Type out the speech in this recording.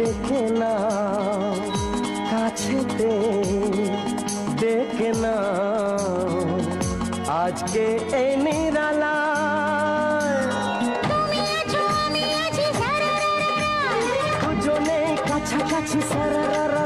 দেখে না কাছেতে দেখে না আজকে এই নিরালায় দুজনেই কাছাকাছি সারারা